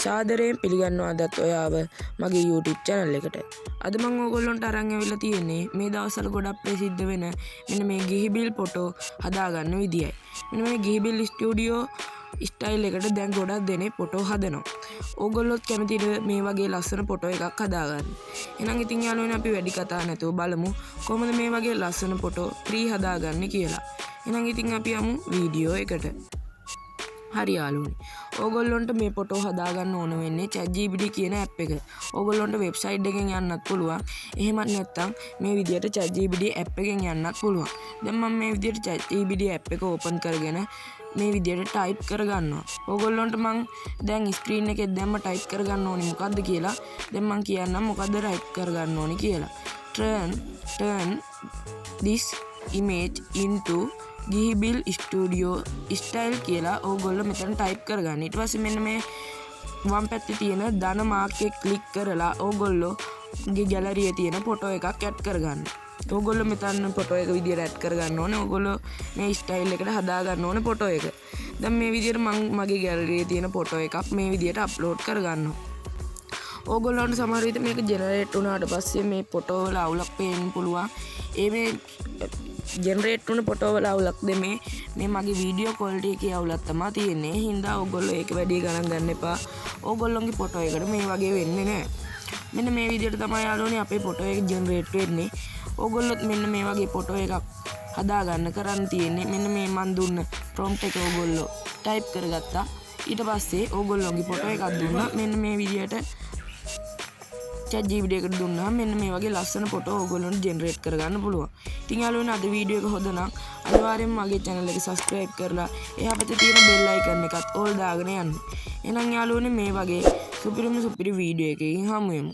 සාදරයෙන් පිළිගන්නවා අදත් ඔයාව මගේ YouTube channel එකට. අද මම ඕගොල්ලන්ට අරන් ඇවිල්ලා තියෙන්නේ මේ දවස්වල ගොඩක් ප්‍රසිද්ධ වෙන මෙන්න මේ ගිහිබිල් ෆොටෝ හදාගන්න විදියයි. මෙන්න මේ ගිහිබිල් ස්ටුඩියෝ ස්ටයිල් එකට දැන් ගොඩක් දෙනේ ෆොටෝ හදනවා. ඕගොල්ලොත් කැමතිද මේ වගේ ලස්සන ෆොටෝ එකක් හදාගන්න? එහෙනම් ඉතින් යාළුවනේ අපි වැඩි කතා නැතුව බලමු කොහොමද මේ වගේ ලස්සන ෆොටෝ ෆ්‍රී හදාගන්නේ කියලා. එහෙනම් ඉතින් අපි යමු වීඩියෝ එකට. හරි යාළුවනේ. ඕගොල්ලොන්ට මේ ෆොටෝ හදාගන්න ඕන වෙන්නේ ChatGPT කියන ඇප් එක. ඕගොල්ලොන්ට වෙබ්සයිට් එකෙන් යන්නත් පුළුවන්. එහෙමත් නැත්නම් මේ විදියට ChatGPT ඇප් එකෙන් යන්නත් පුළුවන්. දැන් මම මේ විදියට ChatGPT ඇප් එක ඕපන් කරගෙන මේ විදියට ටයිප් කරගන්නවා. ඕගොල්ලොන්ට මං දැන් ස්ක්‍රීන් එකේ දැම්ම ටයිප් කරගන්න ඕනේ මොකද්ද කියලා. දැන් මං කියන්නම් මොකද්ද ටයිප් කරගන්න ඕනේ කියලා. turn this image into Ghibli studio style කියලා ඕගොල්ලෝ මෙතන ටයිප් කරගන්න. ඊට පස්සේ මෙන්න මේ වම් පැත්තේ තියෙන ධන මාක් එක ක්ලික් කරලා ඕගොල්ලෝගේ ගැලරියේ තියෙන ෆොටෝ එකක් ඇඩ් කරගන්න. ඕගොල්ලෝ මෙතන ෆොටෝ එක විදියට ඇඩ් කරගන්න ඕනේ. ඕගොල්ලෝ මේ ස්ටයිල් එකට හදාගන්න ඕනේ ෆොටෝ එක. දැන් මේ විදියට මම මගේ ගැලරියේ තියෙන ෆොටෝ එකක් මේ විදියට අප්ලෝඩ් කරගන්නවා. ඕගොල්ලන්ට සමහර විට මේක ජෙනරේට් වුණාට පස්සේ මේ ෆොටෝ වල අවුලක් පේන්න පුළුවන්. මේ ජෙනරේට් වුණ ෆොටෝ වල අවුලක් මේ මගේ වීඩියෝ ක්වොලිටි එකේ අවුලක් තමයි තියෙන්නේ. හින්දා ඕගොල්ලෝ ඒක වැඩි ගණන් ගන්න එපා. ඕගොල්ලොන්ගේ ෆොටෝ එකට මේ වගේ වෙන්නේ නැහැ. මෙන්න මේ විදිහට තමයි යාළුවනේ අපේ ෆොටෝ එක ජෙනරේට් වෙන්නේ. ඕගොල්ලොත් මෙන්න මේ වගේ ෆොටෝ එකක් හදාගන්න කරන්න තියෙන්නේ මෙන්න මේ මන් දුන්න ප්‍රොම්ප්ට් එක ඕගොල්ලෝ ටයිප් කරගත්තා. ඊට පස්සේ ඕගොල්ලොන්ගේ ෆොටෝ එකක් දුන්නා. මෙන්න මේ විදිහට ChatGPT එකට දුන්නාම මෙන්න මේ වගේ ලස්සන ෆොටෝ ඕගොල්ලොන්ට ජෙනරේට් කරගන්න පුළුවන්. ඉතින් යාළුවනේ අද වීඩියෝ එක හොඳ නම් අනිවාර්යෙන්ම මගේ channel එක subscribe කරලා එහා පැත්තේ තියෙන bell icon එකත් all දාගෙන යන්න. එහෙනම් යාළුවනේ මේ වගේ සුපිරිම වීඩියෝ එකකින් හමු වෙමු.